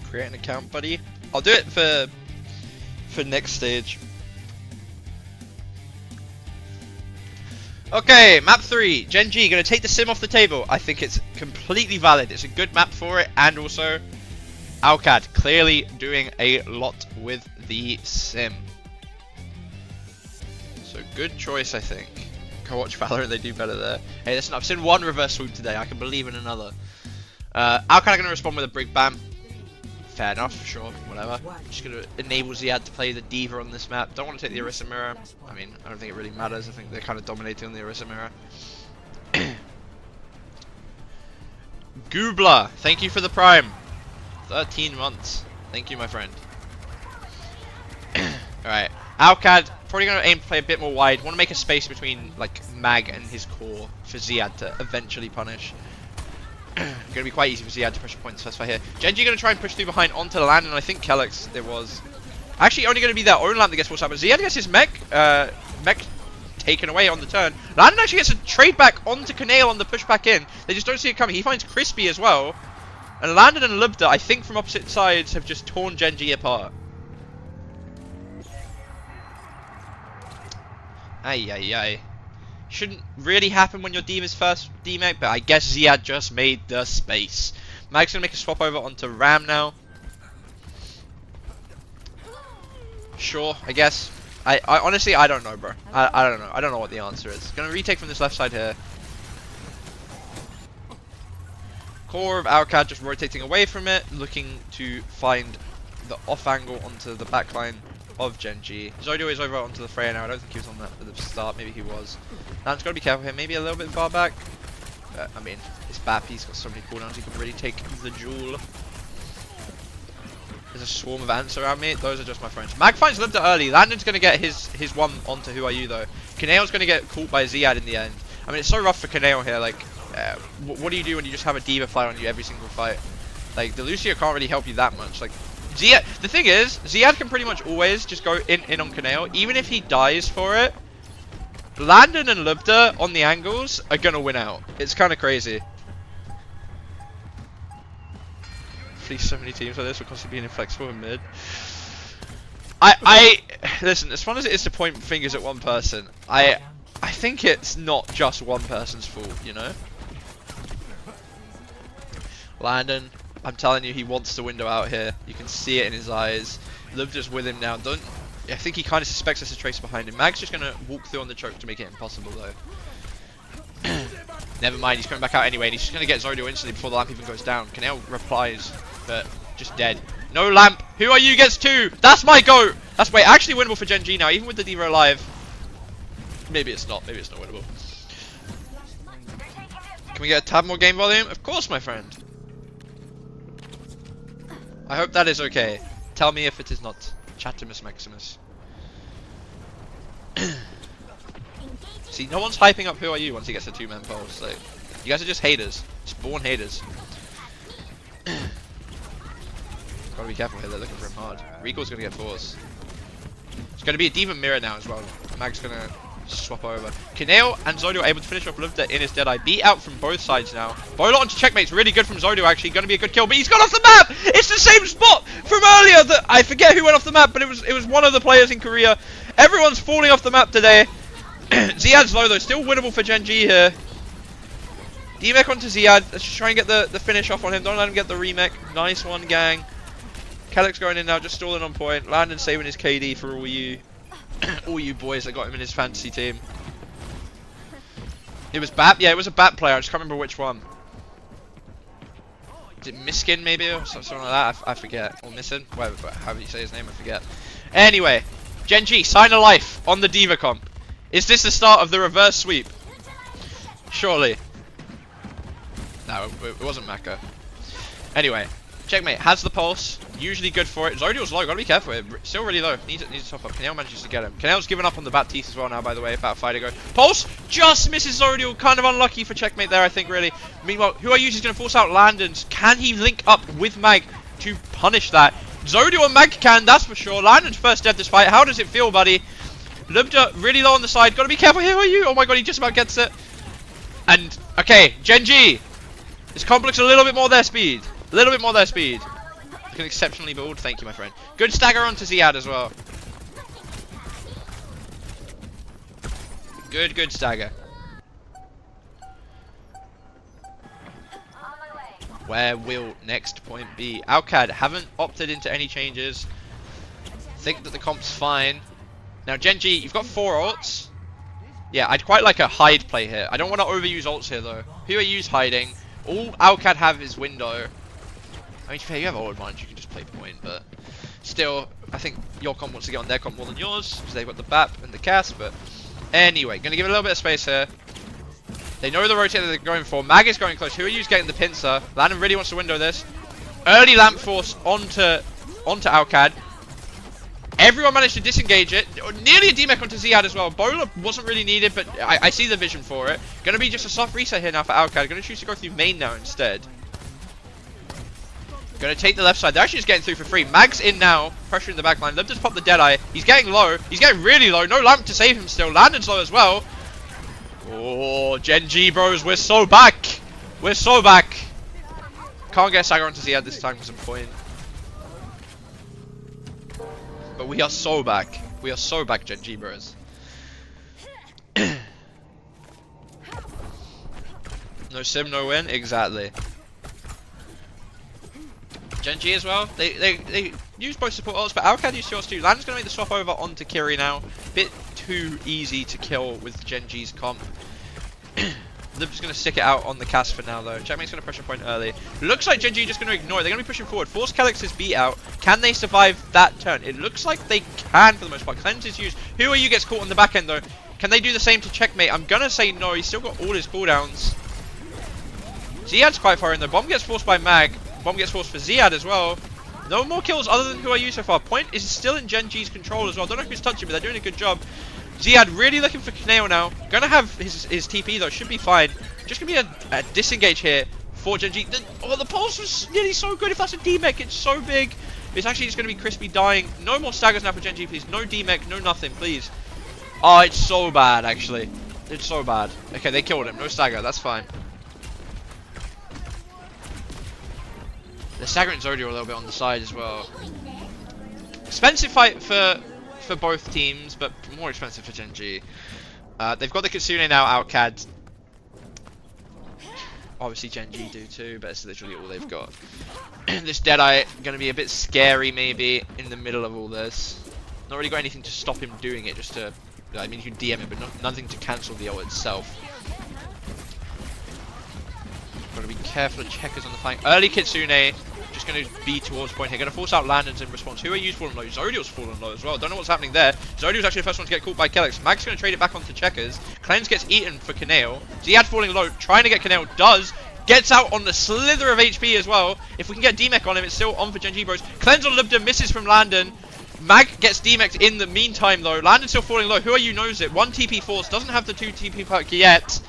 S1: Create an account, buddy. I'll do it for next stage. Okay, map 3, Gen.G, gonna take the sim off the table. I think it's completely valid. It's a good map for it, and also Alcad clearly doing a lot with the sim. So good choice, I think. Go watch Valorant, they do better there. Hey, listen, I've seen one reverse swoop today. I can believe in another. Alcad gonna respond with a Brig Bam. Fair enough, sure, whatever. Just gonna enable Ziad to play the Diva on this map. Don't want to take the Orisa Mirror. I mean, I don't think it really matters. I think they're kind of dominating on the Orisa Mirror. Goobler, thank you for the Prime. 13 months. Thank you, my friend. Alright, Alcad, probably gonna aim to play a bit more wide. Want to make a space between, like, Mag and his core for Ziad to eventually punish. Gonna be quite easy for Ziad to push a point specify here. Gen.G gonna try and push through behind onto the land, and I think Kellex there was actually only gonna be their own land that gets forced out, but Ziad gets his mech taken away on the turn. Landon actually gets a trade back onto Canale on the push back in. They just don't see it coming. He finds Crispy as well. And Landon and Lubda, I think from opposite sides, have just torn Gen.G apart. Ay, ay, ay. Shouldn't really happen when your D.Va's first D-Mate, but I guess Ziad just made the space. Mag's gonna make a swap over onto Ram now. Sure, I guess. I honestly, I don't know, bro. I don't know. I don't know what the answer is. Gonna retake from this left side here. Core of OWCS just rotating away from it, looking to find the off angle onto the backline of Gen.G. Zodio is over onto the Freya now. I don't think he was on that at the start. Maybe he was. Now just gotta be careful here. Maybe a little bit far back. I mean, it's BAP. He's got so many cooldowns. He can really take the jewel. There's a swarm of ants around me. Those are just my friends. Mag finds Lubda early. Landon's going to get his one onto Who Are You though. Kaneo's going to get caught by Ziad in the end. I mean, it's so rough for Kaneo here. Like, what do you do when you just have a D.Va fly on you every single fight? Like, the Lucio can't really help you that much. Like, Ziad, the thing is, Ziad can pretty much always just go in on Kaneo. Even if he dies for it, Landon and Lubda on the angles are going to win out. It's kind of crazy. So many teams like this will constantly being inflexible in mid. I listen, as fun as it is to point fingers at one person, I think it's not just one person's fault, you know? Landon, I'm telling you, he wants the window out here. You can see it in his eyes. Lubda's with him now. I think he kind of suspects there's a trace behind him. Mag's just gonna walk through on the choke to make it impossible though. Never mind, he's coming back out anyway, and he's just gonna get Zodio instantly before the lamp even goes down. Kaneo replies, but just dead. No lamp. Who Are You gets 2. That's my goat. That's actually winnable for Gen.G now, even with the D.Va alive. Maybe it's not. Maybe it's not winnable. Can we get a tad more game volume? Of course, my friend. I hope that is okay. Tell me if it is not. Chatimus Maximus. See, no one's hyping up Who Are You once he gets a 2-man pulse. Like, you guys are just haters. Just born haters. Gotta be careful here, they're looking for him hard. Recall's gonna get force. It's gonna be a D.Va mirror now as well. Mag's gonna swap over. Kaneo and Zodio are able to finish off Lubda in his Deadeye. Beat out from both sides now. Bolo onto checkmate's really good from Zodio actually. Gonna be a good kill, but he's gone off the map! It's the same spot from earlier that I forget who went off the map, but it was one of the players in Korea. Everyone's falling off the map today. Ziad's low though, still winnable for Gen.G here. D-Mech onto Ziad. Let's just try and get the finish off on him. Don't let him get the remech. Nice one, gang. Kellick's going in now, just stalling on point. Landon saving his KD for all you all you boys that got him in his fantasy team. It was BAP? Yeah, it was a BAP player. I just can't remember which one. Is it Miskin maybe? Or something like that? I forget. Or Missin? Whatever, however you say his name, I forget. Anyway, Gen.G, sign a life on the D.Va comp. Is this the start of the reverse sweep? Surely. No, it wasn't Maka. Anyway, checkmate has the pulse. Usually good for it. Zodio's low. Gotta be careful. Still really low. Needs to top up. Kaneo manages to get him. Kaneo's given up on the bat teeth as well now, by the way. About a fight ago. Pulse just misses Zodio. Kind of unlucky for checkmate there, I think, really. Meanwhile, Who Are You is going to force out Landon's. Can he link up with Mag to punish that? Zodio and Mag can, that's for sure. Landon's first dead this fight. How does it feel, buddy? Lubda really low on the side. Gotta be careful here, Who Are You? Oh my god, he just about gets it. And, okay, Gen.G. This comp looks a little bit more their speed. A little bit more their speed. Looking exceptionally build. Thank you, my friend. Good stagger onto Ziad as well. Good stagger. Where will next point be? OWCS haven't opted into any changes. Think that the comp's fine. Now, Gen.G, you've got 4 ults. Yeah, I'd quite like a hide play here. I don't want to overuse ults here, though. Who are you hiding? All OWCS have is window. I mean, to be fair, you have all advantage. You can just play point, but still, I think your comp wants to get on their comp more than yours because they've got the BAP and the cast. But anyway, gonna give it a little bit of space here. They know the rotator they're going for. Mag is going close. Who Are You's getting the pincer? Landon really wants to window this. Early lamp force onto OWCS. Everyone managed to disengage it. Nearly a D-Mech onto Ziad as well. Bowler wasn't really needed, but I see the vision for it. Gonna be just a soft reset here now for OWCS. Gonna choose to go through main now instead. Gonna take the left side. They're actually just getting through for free. Mag's in now, pressuring the backline. Lubda's popped the Deadeye. He's getting low. He's getting really low. No lamp to save him still. Landon's low as well. Oh, Gen.G, bros. We're so back. We're so back. Can't get Saga onto Ziad this time because of point. But we are so back. We are so back, Gen.G bros. No sim, no win? Exactly. Gen.G as well. They use both support ults, but Alcad used yours too. Landon's going to make the swap over onto Kiri now. Bit too easy to kill with Gen.G's comp. Lib's going to stick it out on the cast for now though. Checkmate's going to pressure point early. Looks like Gen.G just going to ignore it. They're going to be pushing forward. Force Calyx's beat out. Can they survive that turn? It looks like they can for the most part. Cleanse is used. Who are you gets caught on the back end though? Can they do the same to Checkmate? I'm going to say no. He's still got all his cooldowns. Ziad's quite far in though. Bomb gets forced by Mag. Bomb gets forced for Ziad as well. No more kills other than who are you so far. Point is still in Gen.G's control as well. Don't know who's touching, but they're doing a good job. Ziad really looking for Kaneo now. Gonna have his TP though. Should be fine. Just gonna be a disengage here for Gen.G. The pulse was nearly so good. If that's a D-Mech, it's so big. It's actually just gonna be Crispy dying. No more staggers now for Gen.G, please. No D-Mech, no nothing, please. Oh, it's so bad, actually. It's so bad. Okay, they killed him. No stagger. That's fine. They're staggering Zodio a little bit on the side as well. Expensive fight for both teams, but more expensive for Gen.G. They've got the Qadsiah now outcad. Obviously Gen.G do too, but it's literally all they've got. This Deadeye going to be a bit scary maybe in the middle of all this. Not really got anything to stop him doing it, just to... I mean, you can DM him, but nothing to cancel the ult itself. Got to be careful of checkers on the flank. Early Kitsune, just going to be towards point here. Going to force out Landon's in response. Who are you falling low? Zodio's fallen low as well. Don't know what's happening there. Zodio's actually the first one to get caught by Kellex. Mag's going to trade it back onto checkers. Cleanse gets eaten for Kaneo. Ziad falling low, trying to get Kaneo. Does. Gets out on the slither of HP as well. If we can get D-Mech on him, it's still on for Gen.G bros. Cleanse on Libda, misses from Landon. Mag gets D-Mech in the meantime though. Landon's still falling low. Who are you knows it? 1 TP force. Doesn't have the 2 TP perk yet.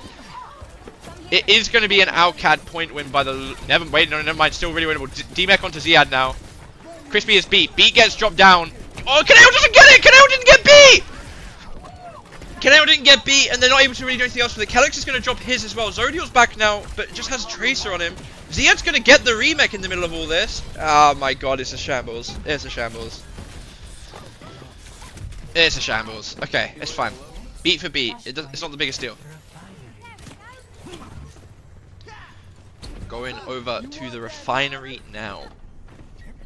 S1: It is going to be an outcad point win by the... Never mind. Still really winnable. D-Mech onto Ziad now. Crispy is beat. Beat gets dropped down. Oh, Kaneo doesn't get it! Kaneo didn't get beat! Kaneo didn't get beat, and they're not able to really do anything else with it. Kellex is going to drop his as well. Zodio's back now, but just has Tracer on him. Ziad's going to get the remake in the middle of all this. Oh my god, it's a shambles. It's a shambles. It's a shambles. Okay, it's fine. Beat for beat. It's not the biggest deal. Going over to the refinery now.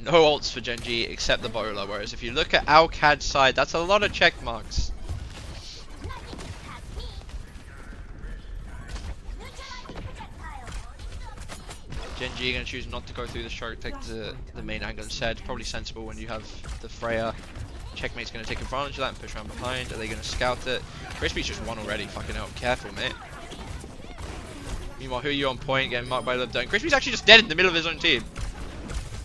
S1: No ults for Gen.G except the bowler, whereas if you look at Alcad's side, that's a lot of check marks. Gen.G going to choose not to go through the stroke, take the main angle instead. Probably sensible when you have the Freya. Checkmate's going to take advantage of that and push around behind. Are they going to scout it? Crispy's just won already. Fucking hell. Careful, mate. Meanwhile, who are you on point? Getting marked by Libda. And Crispy's actually just dead in the middle of his own team.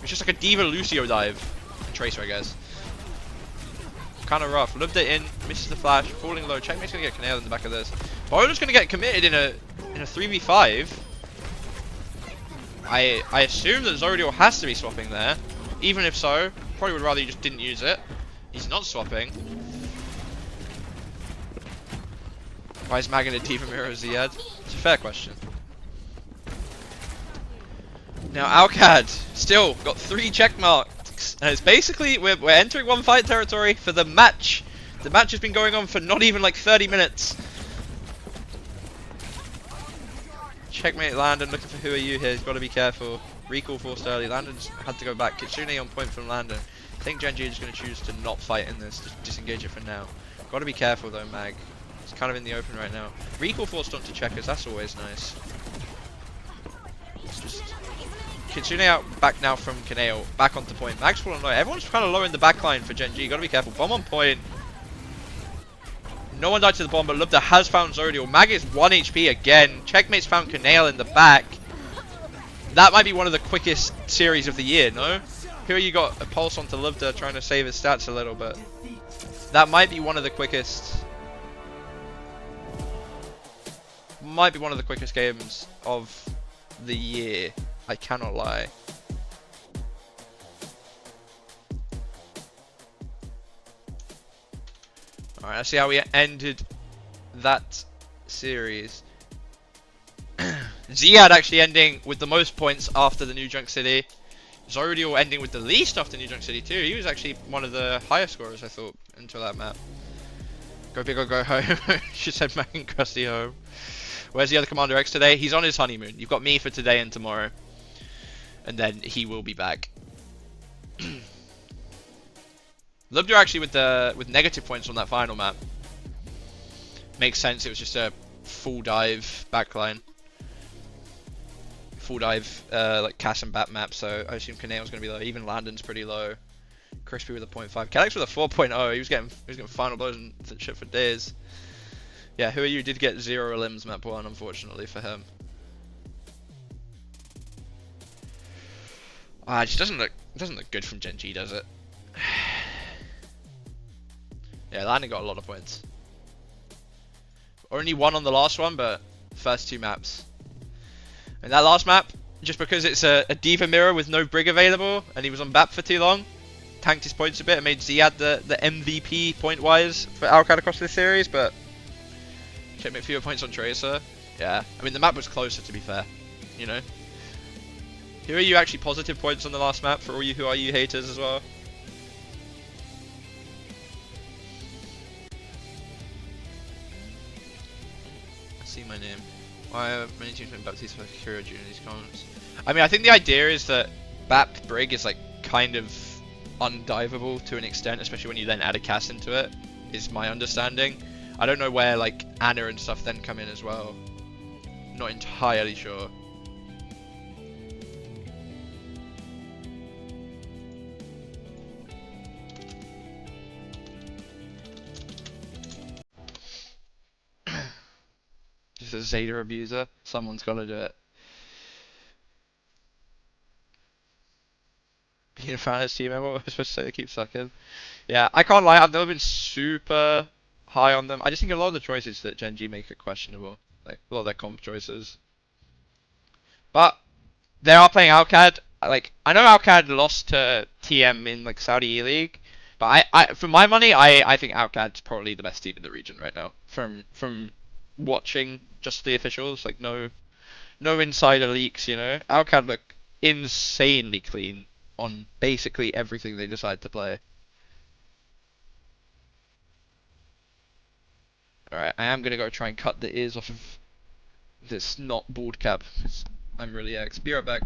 S1: It's just like a Diva Lucio dive. And Tracer, I guess. Kind of rough. Libda in, misses the flash, falling low. Checkmate's going to get Kaneo in the back of this. Bowler's going to get committed in a 3v5. I assume that Zodio has to be swapping there. Even if so, probably would rather you just didn't use it. He's not swapping. Why is Mag in a Diva mirror Ziad? It's a fair question. Now Alcad still got 3 check marks. And it's basically, we're entering one fight territory for the match. The match has been going on for not even like 30 minutes. Checkmate Landon, looking for who are you here, he's got to be careful. Recall forced early, Landon's had to go back. Kitsune on point from Landon. I think Gen.G is going to choose to not fight in this, just disengage it for now. Got to be careful though, Mag. It's kind of in the open right now. Recall forced onto checkers, that's always nice. Just Kitsune out back now from Kaneo, back onto point. Mag's falling low. Everyone's kind of low in the backline for Gen.G, got to be careful. Bomb on point. No one died to the bomb, but Libda has found Zodio. Mag is 1 HP again. Checkmate's found Kaneo in the back. That might be one of the quickest series of the year, no? Here you got a pulse onto Libda trying to save his stats a little bit. That might be one of the quickest. Might be one of the quickest games of the year. I cannot lie. Alright, let's see how we ended that series. This Ziad actually ending with the most points after the New Junk City. Zodial ending with the least after New Junk City too. He was actually one of the highest scorers, I thought, until that map. Go big or go home. She said Mac and Krusty home. Where's the other Commander X today? He's on his honeymoon. You've got me for today and tomorrow. And then he will be back. Lubder actually with negative points on that final map. Makes sense, it was just a full dive backline. Full dive like Cass and Bat map, so I assume Kaneo's gonna be low. Even Landon's pretty low. Crispy with a 0.5. Calyx with a 4.0. He was getting final blows and shit for days. Yeah, Who Are You did get 0 limbs map 1, unfortunately for him. It just doesn't look good from Gen.G, does it? Yeah, Landon got a lot of points. Only one on the last one, but first 2 maps. And that last map, just because it's a Diva mirror with no Brig available, and he was on BAP for too long, tanked his points a bit and made Ziad the MVP point-wise for Alcad across this series, but checkmate fewer points on Tracer. Yeah, I mean the map was closer to be fair, you know. Who Are You actually positive points on the last map for all you Who Are You haters as well? I see my name. Why are many teams playing Baptiste for Hero during these comments? I mean, I think the idea is that BAP Brig is like kind of undivable to an extent, especially when you then add a cast into it, is my understanding. I don't know where like Anna and stuff then come in as well. Not entirely sure. Just a Zeta abuser. Someone's got to do it. Being a fantasy team member, what was I supposed to say? They keep sucking. Yeah, I can't lie. I've never been super high on them. I just think a lot of the choices that Gen.G make are questionable. Like a lot of their comp choices. But they are playing Alcad. Like I know Alcad lost to TM in like Saudi E League, but for my money, I think Alcad's probably the best team in the region right now. From watching just the officials, like no insider leaks, you know. Alcad look insanely clean on basically everything they decide to play. Alright, I am gonna go try and cut the ears off of this not bald cap. I'm really X. Be right back.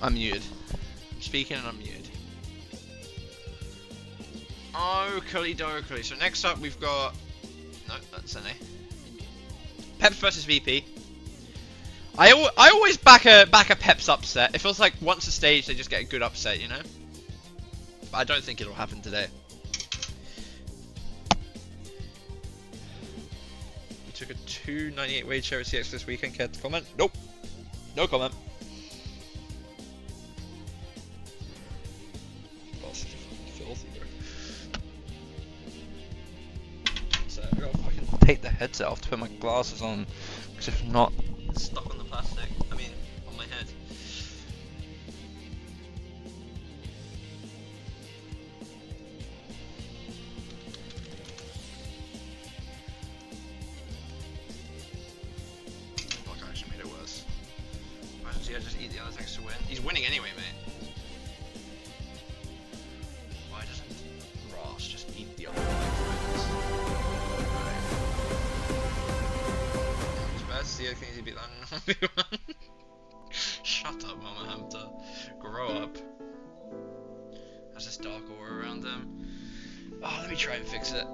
S1: I'm muted. I'm speaking and I'm muted. Oakley dokley. So next up we've got... No, that's NA. Peps versus VP. I always back a Peps upset. It feels like once a stage they just get a good upset, you know? But I don't think it'll happen today. We took a 298 wage share at CX this weekend. Care to comment? Nope. No comment. Oh, such a fucking filthy, bro. So I gotta fucking take the headset off to put my glasses on, because if not, it's stuck on the plastic. I mean, on my head. Fuck, I actually made it worse. Imagine I just eat the other things to win. He's winning anyway, mate. Why doesn't Ross just eat the other things? It's bad to see how can easily beat that. Shut up, Mama Hamter. Grow up. Has this dark aura around them. Oh, let me try and fix it.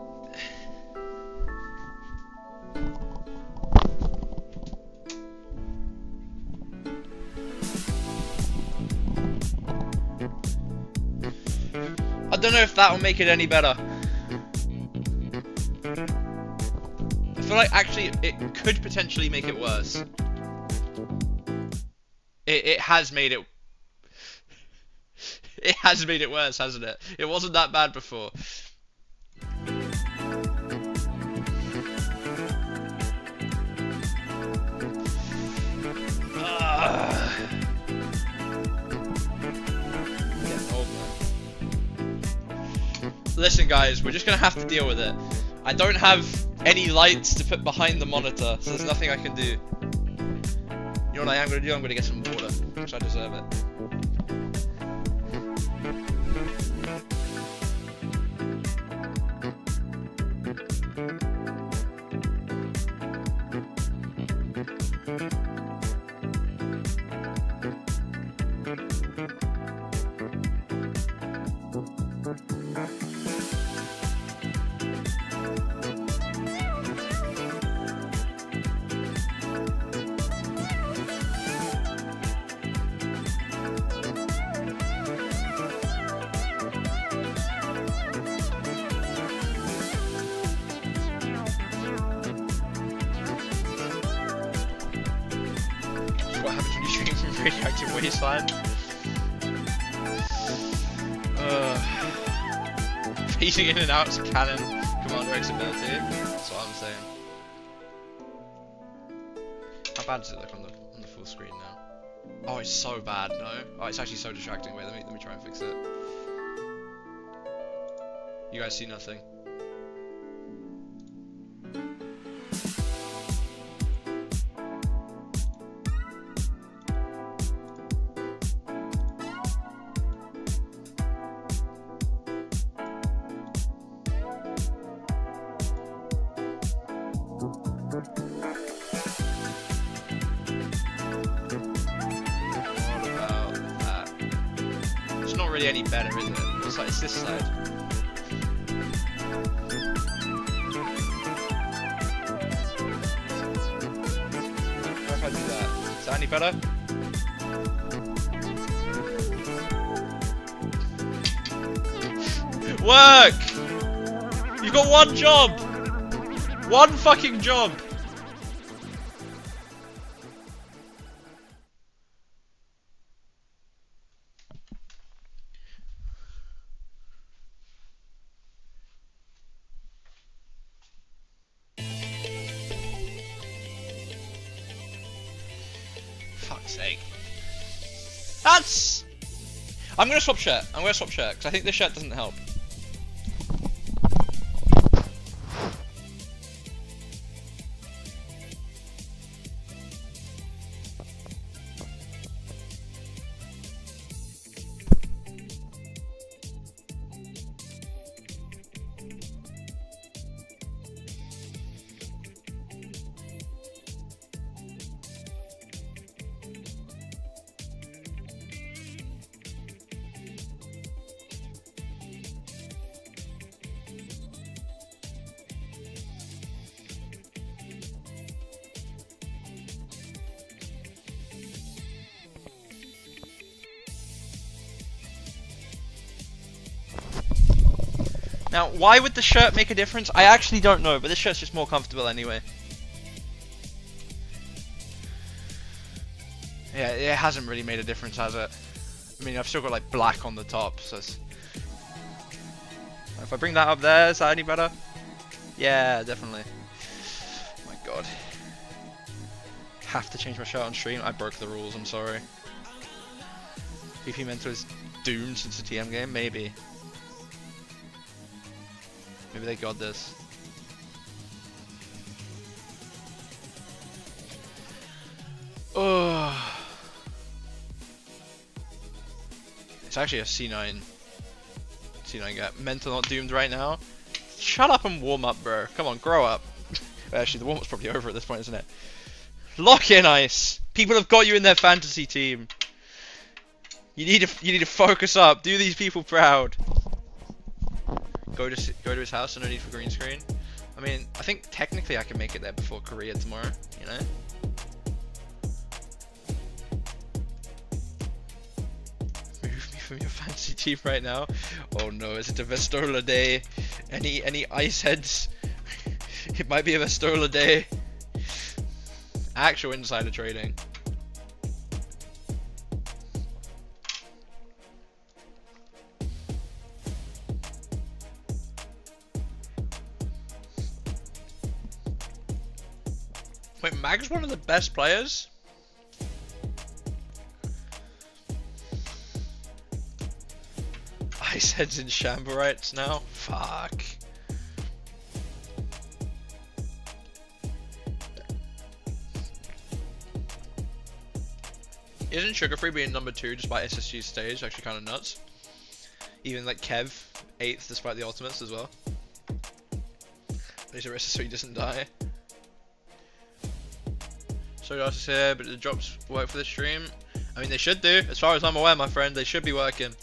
S1: I don't know if that will make it any better. I feel like actually it could potentially make it worse. It has made it. It has made it worse, hasn't it? It wasn't that bad before. Getting old, man. Listen, guys, we're just gonna have to deal with it. I don't have any lights to put behind the monitor, so there's nothing I can do. You know what I am going to do? I'm going to get some water, because I deserve it. What happens when you stream from radioactive wasteland? Phasing in and out as a cannon Commander X ability. That's what I'm saying. How bad does it look on the full screen now? Oh, it's so bad. No. Oh, it's actually so distracting. Wait, let me try and fix it. You guys see nothing. Not really any better, is it? It's this side. What if I do that? Is that any better? Work! You've got one job! One fucking job! Fuck's sake. That's... I'm gonna swap shirt. Because I think this shirt doesn't help. Now, why would the shirt make a difference? I actually don't know, but this shirt's just more comfortable anyway. Yeah, it hasn't really made a difference, has it? I mean, I've still got like black on the top, so it's... If I bring that up there, is that any better? Yeah, definitely. Oh my god. Have to change my shirt on stream. I broke the rules, I'm sorry. PP Mentor is doomed since the TM game? Maybe. Maybe they got this. Oh. It's actually a C9. C9 gap. Mental not doomed right now. Shut up and warm up, bro. Come on, grow up. Actually, the warm up's probably over at this point, isn't it? Lock in ice. People have got you in their fantasy team. You need to focus up. Do these people proud. Go to his house. No need for green screen. I mean, I think technically I can make it there before Korea tomorrow. You know. Move me from your fantasy team right now. Oh no, is it a Vestola day? Any ice heads? It might be a Vestola day. Actual insider trading. Wait, Mag's one of the best players? Ice heads in Shamborites now? Fuck. Isn't Sugar Free being number 2 despite SSG stage actually kind of nuts? Even like Kev, 8th despite the ultimates as well. At least the rest so he doesn't die. So Josh is here, but the drops work for the stream. I mean, they should do. As far as I'm aware, my friend, they should be working.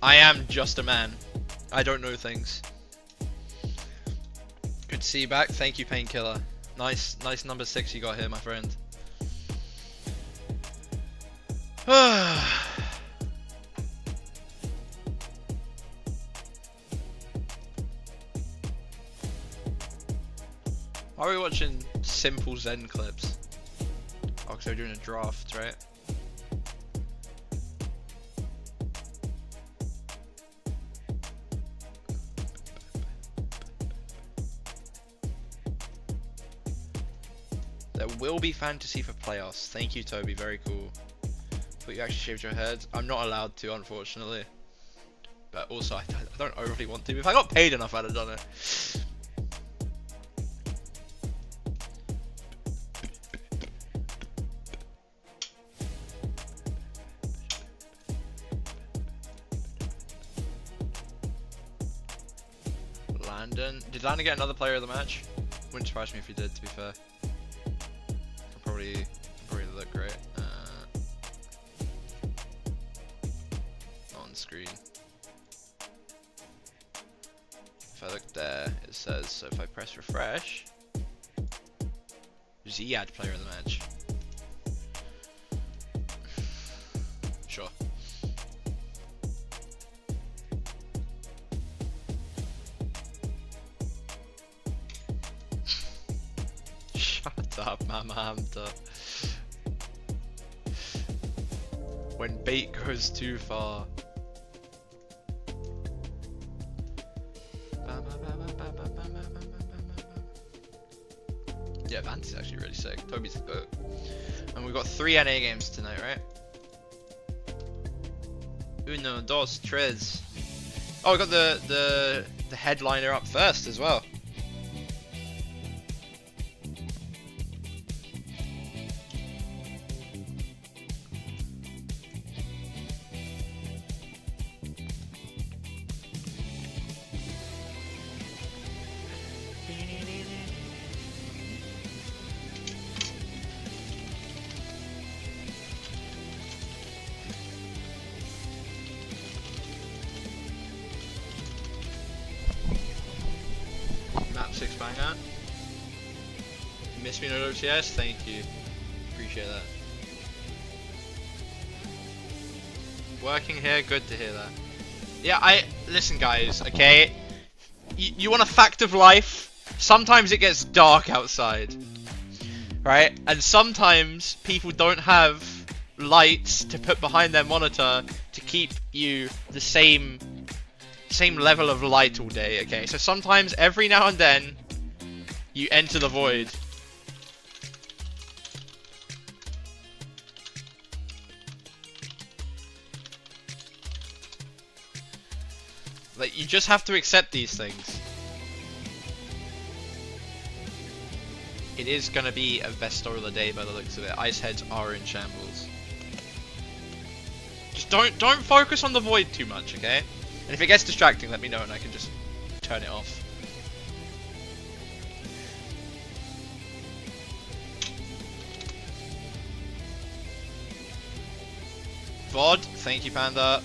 S1: I am just a man. I don't know things. Good to see you back. Thank you, Painkiller. Nice number 6 you got here, my friend. Why are we watching simple Zen clips? Oh, because they're doing a draft, right? There will be fantasy for playoffs. Thank you, Toby. Very cool. But you actually shaved your head. I'm not allowed to, unfortunately. But also, I don't overly want to. If I got paid enough, I'd have done it. Landon. Did Landon get another player of the match? Wouldn't surprise me if he did, to be fair. Probably look great. On screen. If I look there, it says, so if I press refresh, Ziad player of the match. Sure. Shut up, Mamamta. When bait goes too far. Yeah, Vance is actually really sick. Toby's the goat. And we've got 3 NA games tonight, right? Uno, dos, tres. Oh, we got the headliner up first as well. Map 6 banger. Miss me in OWCS? Thank you. Appreciate that. Working here, good to hear that. Yeah, listen guys, okay? You want a fact of life? Sometimes it gets dark outside. Right? And sometimes people don't have lights to put behind their monitor to keep you the same level of light all day, okay? So sometimes, every now and then, you enter the void. Like, you just have to accept these things. It is gonna be a best story of the day by the looks of it. Ice heads are in shambles. Just don't focus on the void too much, okay? And if it gets distracting, let me know and I can just turn it off. VOD, thank you Panda.